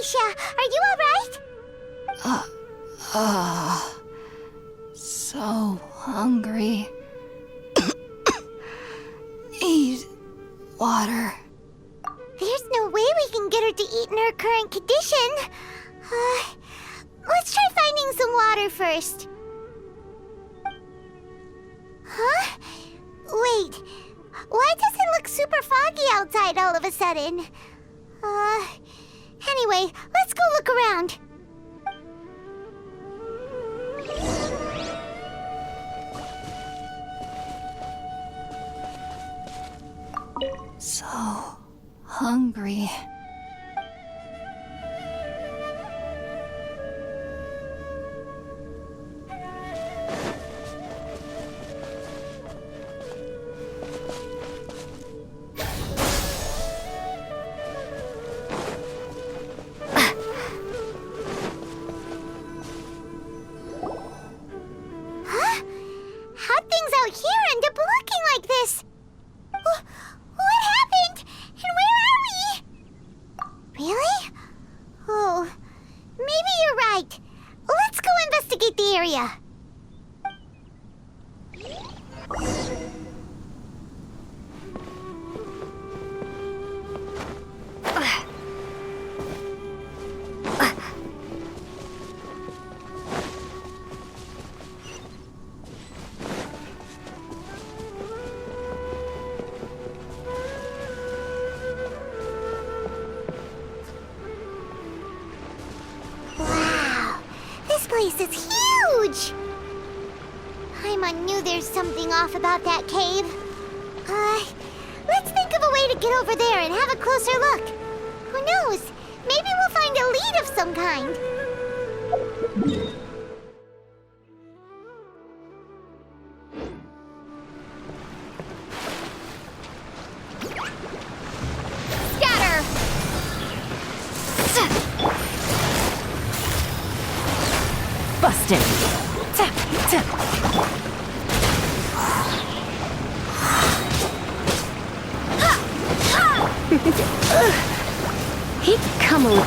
Alicia, are you alright? So hungry. Need water. There's no way we can get her to eat in her current condition. Let's try finding some water first. Huh? Wait, why does it look super foggy outside all of a sudden? Anyway, let's go look around. So hungry. Huh? How'd things out here end up looking like this? What happened? And where are we? Really? Oh, maybe you're right. Let's go investigate the area. Wow, this place is huge! Paimon knew there's something off about that cave. Let's think of a way to get over there and have a closer look. Who knows? Maybe we'll find a lead of some kind. Scatter! Busted. Tap, tap. He come a little.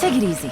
Take it easy.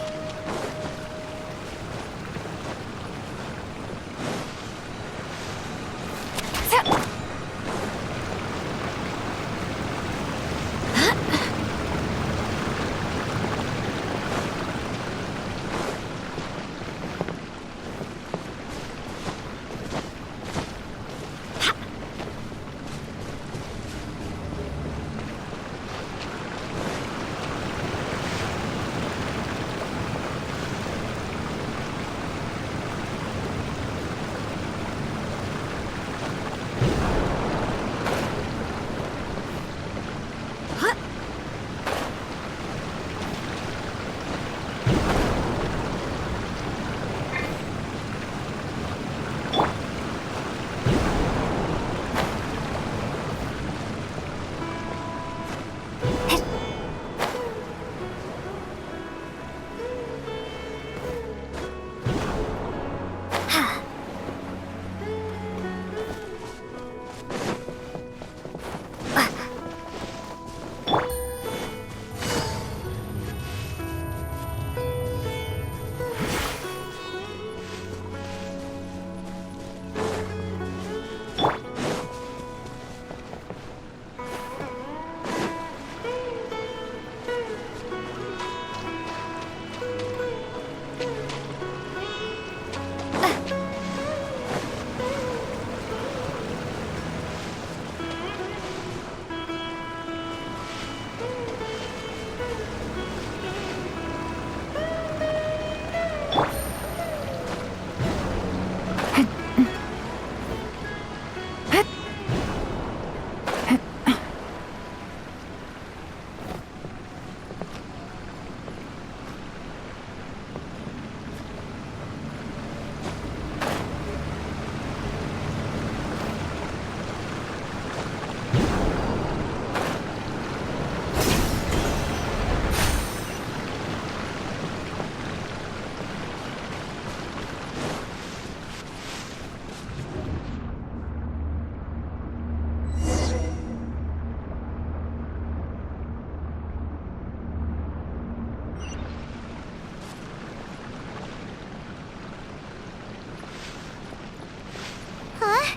Huh?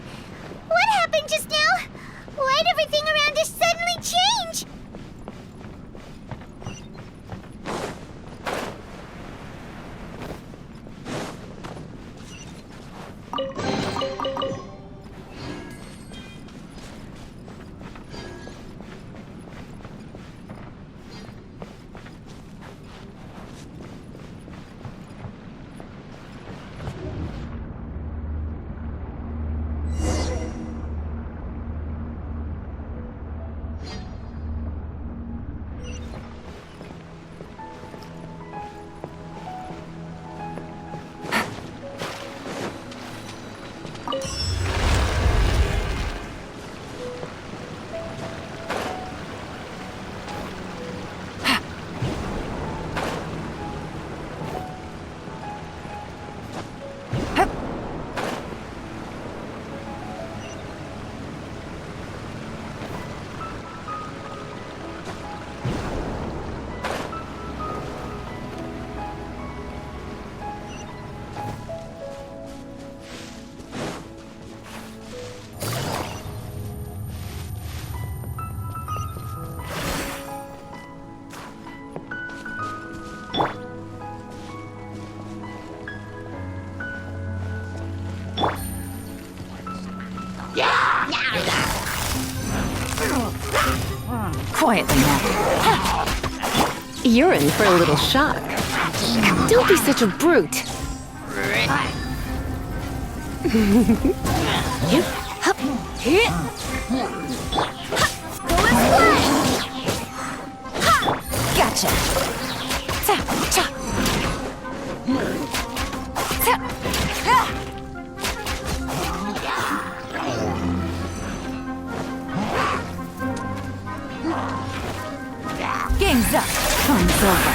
What happened just now? Why'd everything around us suddenly change? Quietly now. You're in for a little shock. Don't be such a brute. Gotcha. Game's up. Fun's over.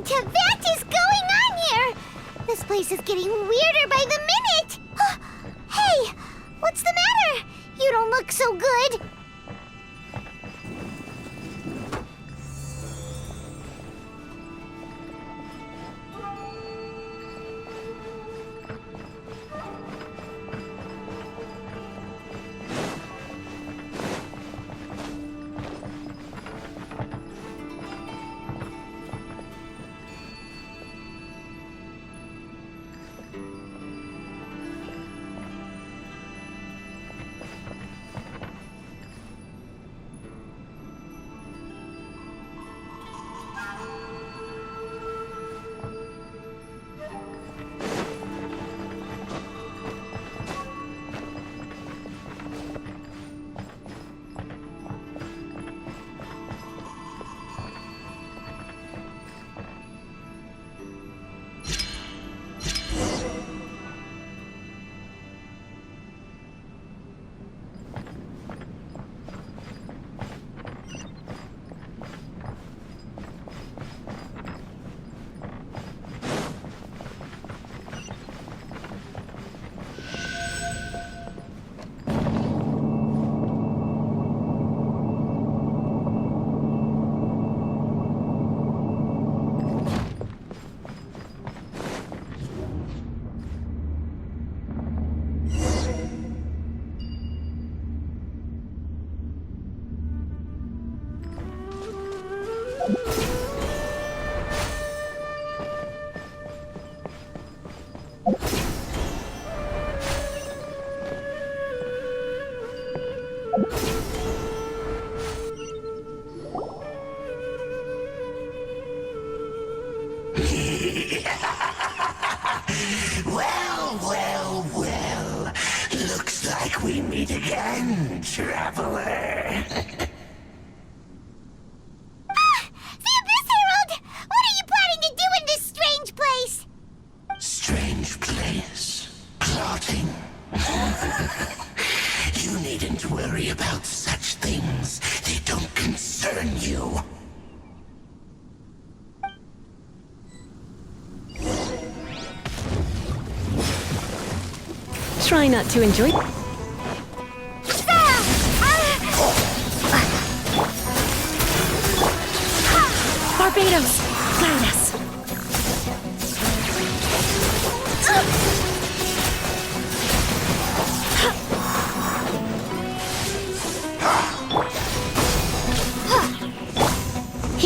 into that is going on here? This place is getting weirder by the minute. Hey, what's the matter? You don't look so good. Well. Looks like we meet again, traveler. The Abyss Herald! What are you planning to do in this strange place? Strange place. Plotting. You needn't worry about such things. They don't concern you. Try not to enjoy. Barbados, guide us.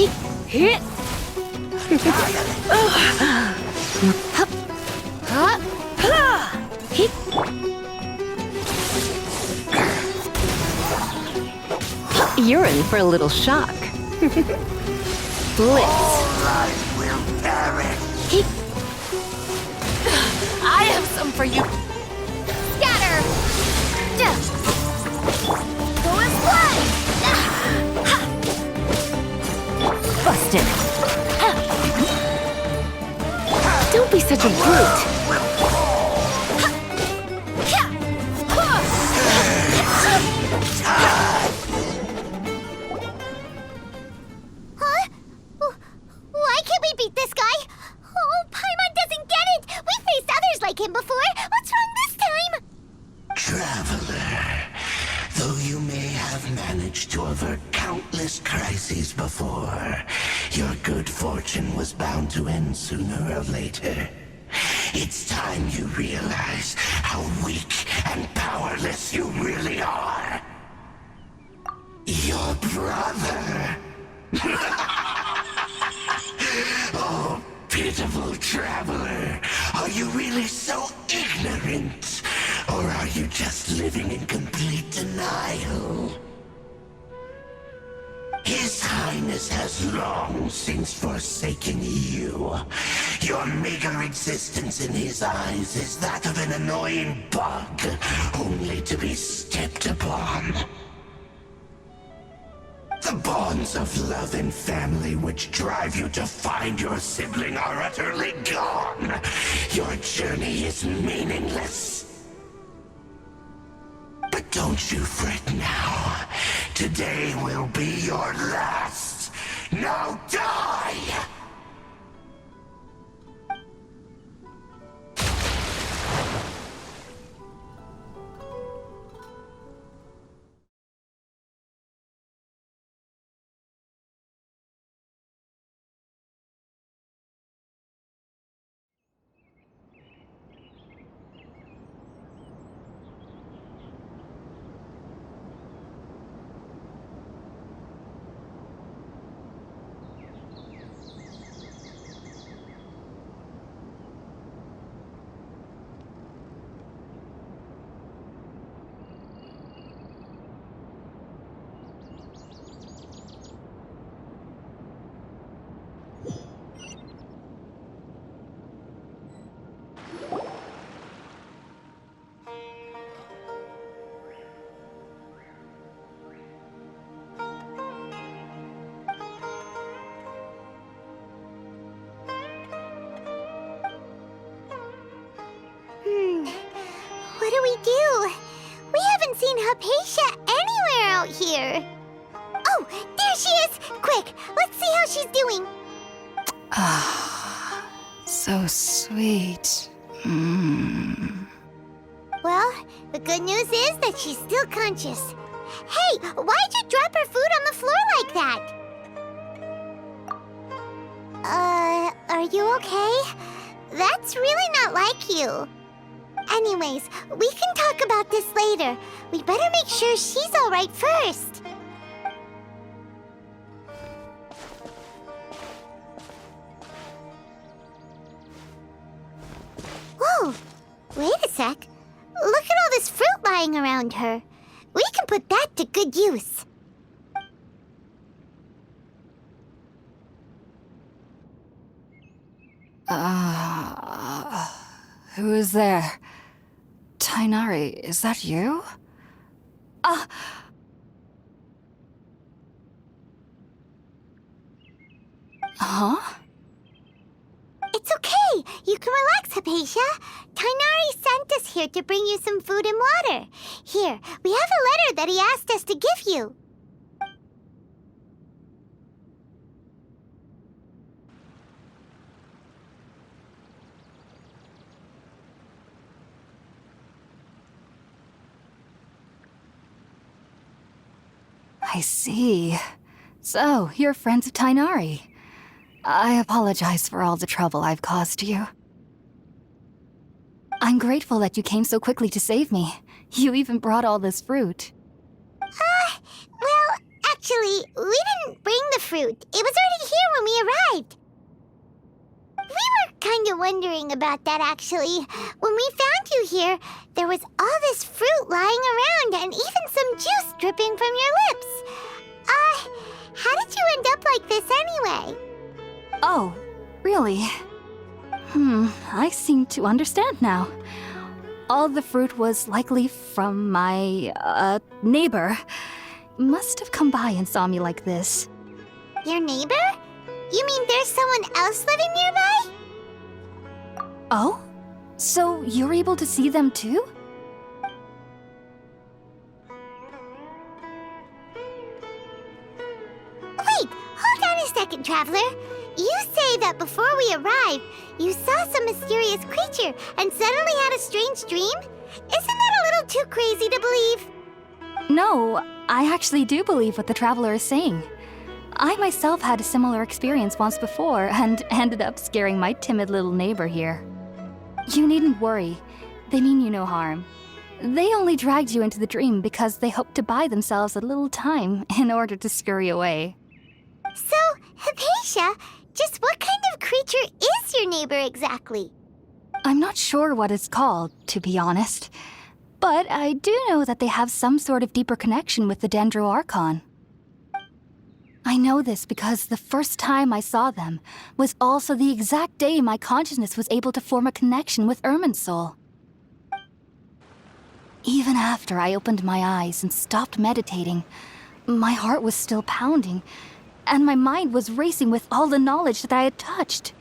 Hit. You're in for a little shock. Blitz. Life will perish. I have some for you. Scatter! Go and play! Busted. Don't be such a brute. Huh? Why can't we beat this guy? Oh, Paimon doesn't get it! We faced others like him before! What's wrong this time? Traveler, though you may have managed to avert countless crises before, your good fortune was bound to end sooner or later. It's time you realize how weak and powerless you really are. Your brother. Oh, pitiful traveler. Are you really so ignorant? Or are you just living in complete denial? His Highness has long since forsaken you. Your meager existence in his eyes is that of an annoying bug, only to be stepped upon. The bonds of love and family which drive you to find your sibling are utterly gone. Your journey is meaningless. But don't you fret now. Today will be your last. Now die! we do? We haven't seen Hypatia anywhere out here. Oh, there she is! Quick, let's see how she's doing. Ah, so sweet. Well, the good news is that she's still conscious. Hey, why'd you drop her food on the floor like that? Are you okay? That's really not like you. Anyways, we can talk about this later. We better make sure she's alright first. Whoa! Wait a sec. Look at all this fruit lying around her. We can put that to good use. Who is there? Tainari, is that you? Huh? It's okay. You can relax, Hypatia. Tainari sent us here to bring you some food and water. Here, we have a letter that he asked us to give you. I see. So, you're friends of Tainari. I apologize for all the trouble I've caused you. I'm grateful that you came so quickly to save me. You even brought all this fruit. Well, actually, we didn't bring the fruit. It was already here when we arrived. We were kind of wondering about that, actually. When we found you here, there was all this fruit lying around and even some juice dripping from your lips. How did you end up like this anyway? Oh, really? I seem to understand now. All the fruit was likely from my, neighbor. Must have come by and saw me like this. Your neighbor? You mean there's someone else living nearby? Oh? So you're able to see them too? Wait, hold on a second, Traveler. You say that before we arrived, you saw some mysterious creature and suddenly had a strange dream? Isn't that a little too crazy to believe? No, I actually do believe what the Traveler is saying. I myself had a similar experience once before and ended up scaring my timid little neighbor here. You needn't worry. They mean you no harm. They only dragged you into the dream because they hoped to buy themselves a little time in order to scurry away. So, Hypatia, just what kind of creature is your neighbor exactly? I'm not sure what it's called, to be honest. But I do know that they have some sort of deeper connection with the Dendro Archon. I know this because the first time I saw them was also the exact day my consciousness was able to form a connection with Irminsul. Even after I opened my eyes and stopped meditating, my heart was still pounding, and my mind was racing with all the knowledge that I had touched.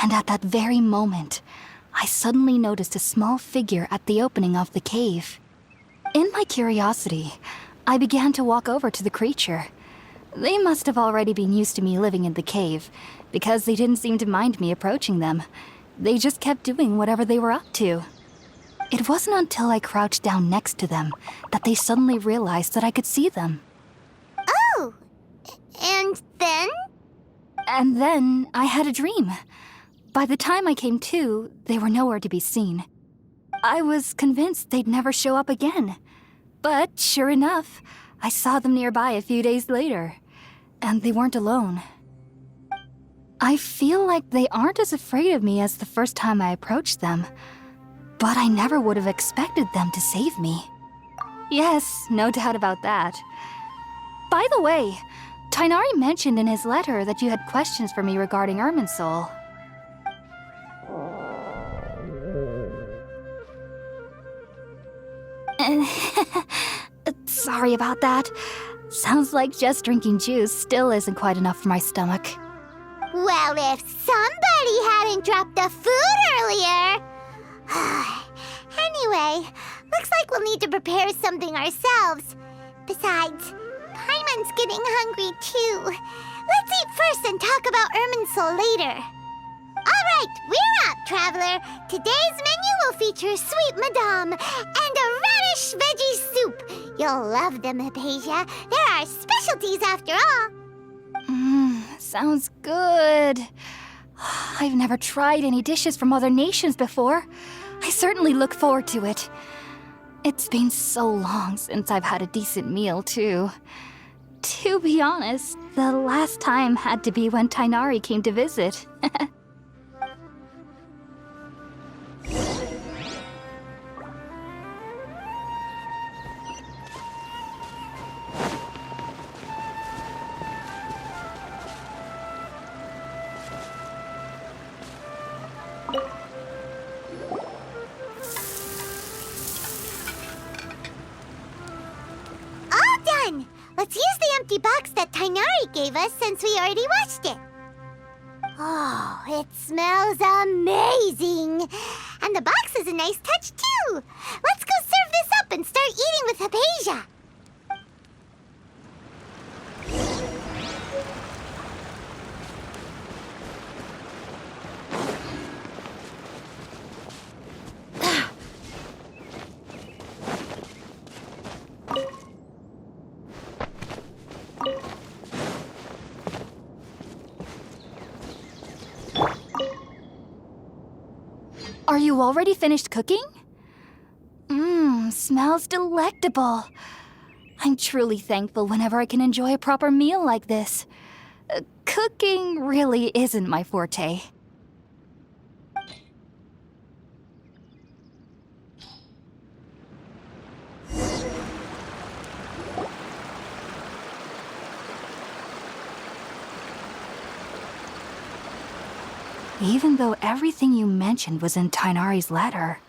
And at that very moment, I suddenly noticed a small figure at the opening of the cave. In my curiosity, I began to walk over to the creature. They must have already been used to me living in the cave, because they didn't seem to mind me approaching them. They just kept doing whatever they were up to. It wasn't until I crouched down next to them that they suddenly realized that I could see them. Oh, and then? And then I had a dream. By the time I came to, they were nowhere to be seen. I was convinced they'd never show up again. But sure enough, I saw them nearby a few days later. And they weren't alone. I feel like they aren't as afraid of me as the first time I approached them. But I never would have expected them to save me. Yes, no doubt about that. By the way, Tainari mentioned in his letter that you had questions for me regarding Irminsul. Sorry about that. Sounds like just drinking juice still isn't quite enough for my stomach. Well, if somebody hadn't dropped the food earlier... Anyway, need to prepare something ourselves. Besides, Paimon's getting hungry too. Let's eat first and talk about Irminsul later. Alright, we're up, traveler. Today's menu will feature sweet madame and a radish veggie soup. You'll love them, Hypatia. They're our specialties after all. Sounds good. I've never tried any dishes from other nations before. I certainly look forward to it. It's been so long since I've had a decent meal, too. To be honest, the last time had to be when Tainari came to visit. All done! Let's use the empty box that Tainari gave us since we already washed it. Oh, it smells amazing! And the box is a nice touch, too! Let's go serve this up and start eating with Hypatia! Are you already finished cooking? Smells delectable. I'm truly thankful whenever I can enjoy a proper meal like this. Cooking really isn't my forte. Even though everything you mentioned was in Tainari's letter,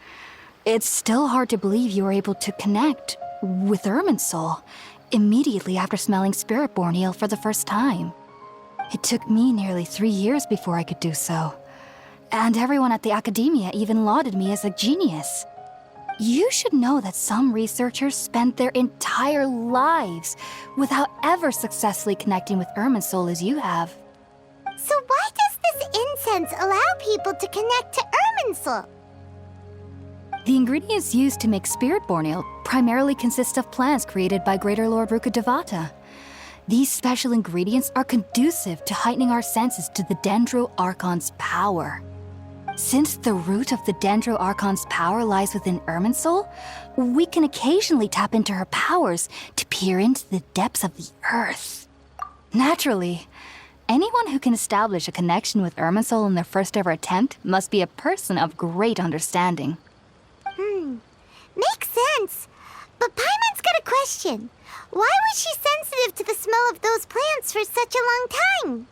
it's still hard to believe you were able to connect with Irminsul immediately after smelling Spiritborn eel for the first time. It took me nearly 3 years before I could do so. And everyone at the Academia even lauded me as a genius. You should know that some researchers spent their entire lives without ever successfully connecting with Irminsul as you have. So why does this incense allow people to connect to Irminsul? The ingredients used to make Spiritborn ale primarily consist of plants created by Greater Lord Rukkhadevata. These special ingredients are conducive to heightening our senses to the Dendro Archon's power. Since the root of the Dendro Archon's power lies within Irminsul, we can occasionally tap into her powers to peer into the depths of the earth. Naturally, anyone who can establish a connection with Irminsul in their first ever attempt must be a person of great understanding. Makes sense. But Paimon's got a question. Why was she sensitive to the smell of those plants for such a long time?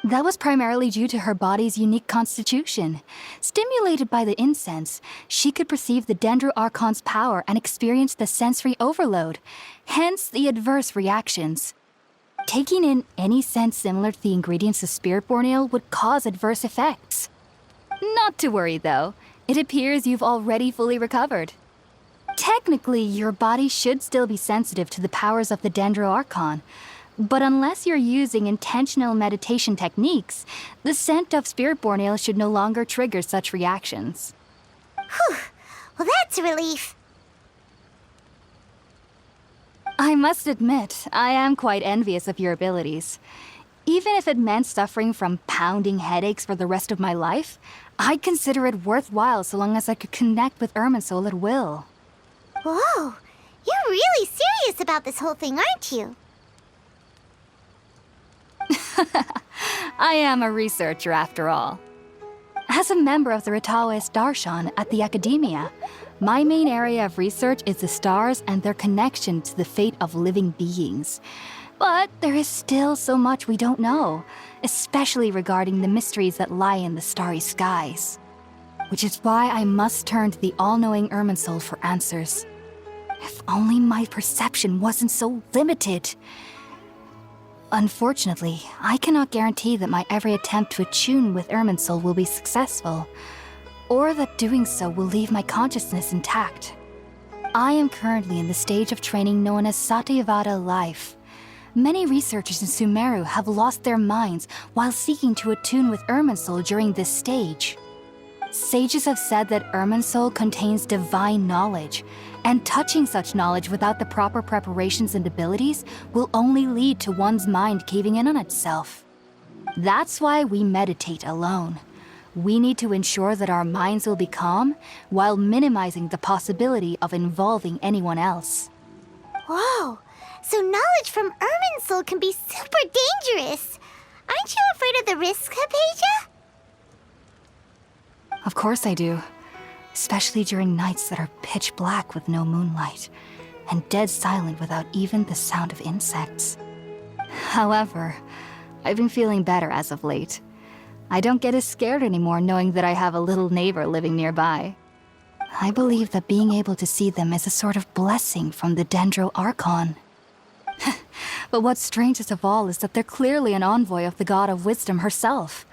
That was primarily due to her body's unique constitution. Stimulated by the incense, she could perceive the Dendro Archon's power and experience the sensory overload, hence the adverse reactions. Taking in any scent similar to the ingredients of Spiritborn ale would cause adverse effects. Not to worry, though. It appears you've already fully recovered. Technically, your body should still be sensitive to the powers of the Dendro Archon, but unless you're using intentional meditation techniques, the scent of Spiritborn ale should no longer trigger such reactions. Whew. Well, that's a relief. I must admit, I am quite envious of your abilities. Even if it meant suffering from pounding headaches for the rest of my life, I'd consider it worthwhile so long as I could connect with Irminsul at will. Whoa, you're really serious about this whole thing, aren't you? I am a researcher after all. As a member of the Ritawe Darshan at the Academia, my main area of research is the stars and their connection to the fate of living beings. But there is still so much we don't know, especially regarding the mysteries that lie in the starry skies. Which is why I must turn to the all-knowing Irminsul for answers. If only my perception wasn't so limited. Unfortunately, I cannot guarantee that my every attempt to attune with Irminsul will be successful, or that doing so will leave my consciousness intact. I am currently in the stage of training known as Satyavada life. Many researchers in Sumeru have lost their minds while seeking to attune with Irminsul during this stage. Sages have said that Irminsul contains divine knowledge, and touching such knowledge without the proper preparations and abilities will only lead to one's mind caving in on itself. That's why we meditate alone. We need to ensure that our minds will be calm while minimizing the possibility of involving anyone else. Whoa, so knowledge from Irminsul can be super dangerous. Aren't you afraid of the risks, Hypatia? Of course I do. Especially during nights that are pitch black with no moonlight, and dead silent without even the sound of insects. However, I've been feeling better as of late. I don't get as scared anymore knowing that I have a little neighbor living nearby. I believe that being able to see them is a sort of blessing from the Dendro Archon. But what's strangest of all is that they're clearly an envoy of the God of Wisdom herself,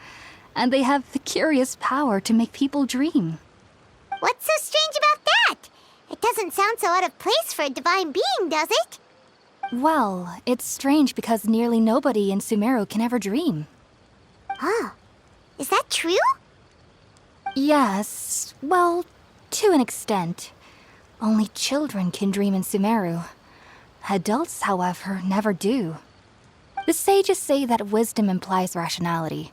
and they have the curious power to make people dream. What's so strange about that? It doesn't sound so out of place for a divine being, does it? Well, it's strange because nearly nobody in Sumeru can ever dream. Huh. Is that true? Yes, well, to an extent. Only children can dream in Sumeru. Adults, however, never do. The sages say that wisdom implies rationality,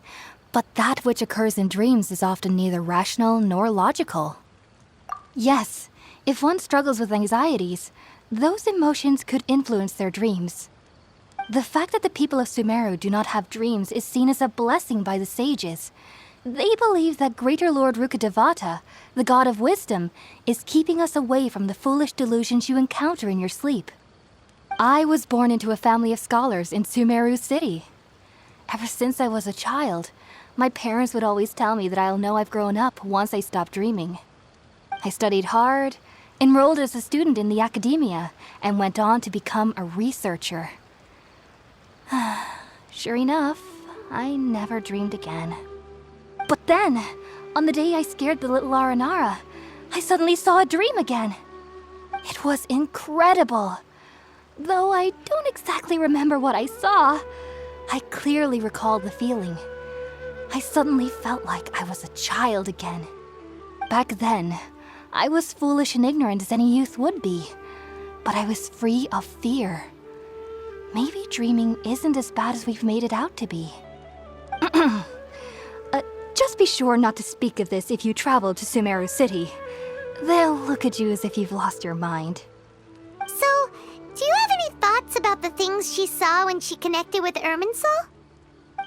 but that which occurs in dreams is often neither rational nor logical. Yes, if one struggles with anxieties, those emotions could influence their dreams. The fact that the people of Sumeru do not have dreams is seen as a blessing by the sages. They believe that Greater Lord Rukkhadevata, the god of wisdom, is keeping us away from the foolish delusions you encounter in your sleep. I was born into a family of scholars in Sumeru City. Ever since I was a child, my parents would always tell me that I'll know I've grown up once I stop dreaming. I studied hard, enrolled as a student in the academia, and went on to become a researcher. Sure enough, I never dreamed again. But then, on the day I scared the little Aranara, I suddenly saw a dream again. It was incredible. Though I don't exactly remember what I saw, I clearly recalled the feeling. I suddenly felt like I was a child again. Back then, I was foolish and ignorant as any youth would be, but I was free of fear. Maybe dreaming isn't as bad as we've made it out to be. Just be sure not to speak of this if you travel to Sumeru City. They'll look at you as if you've lost your mind. So, do you have any thoughts about the things she saw when she connected with Irminsul?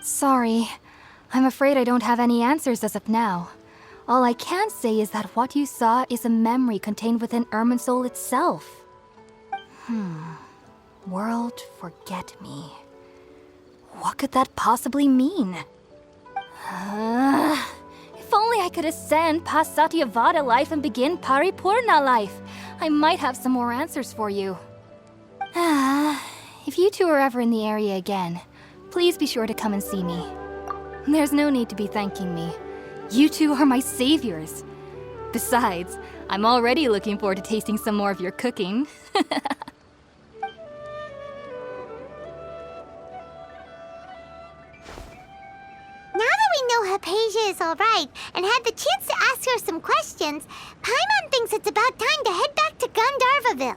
Sorry, I'm afraid I don't have any answers as of now. All I can say is that what you saw is a memory contained within Irminsul itself. World forget me. What could that possibly mean? If only I could ascend past Satyavada life and begin Paripurna life, I might have some more answers for you. If you two are ever in the area again, please be sure to come and see me. There's no need to be thanking me. You two are my saviors. Besides, I'm already looking forward to tasting some more of your cooking. Now that we know Hypatia is alright and had the chance to ask her some questions, Paimon thinks it's about time to head back to Gandharvaville.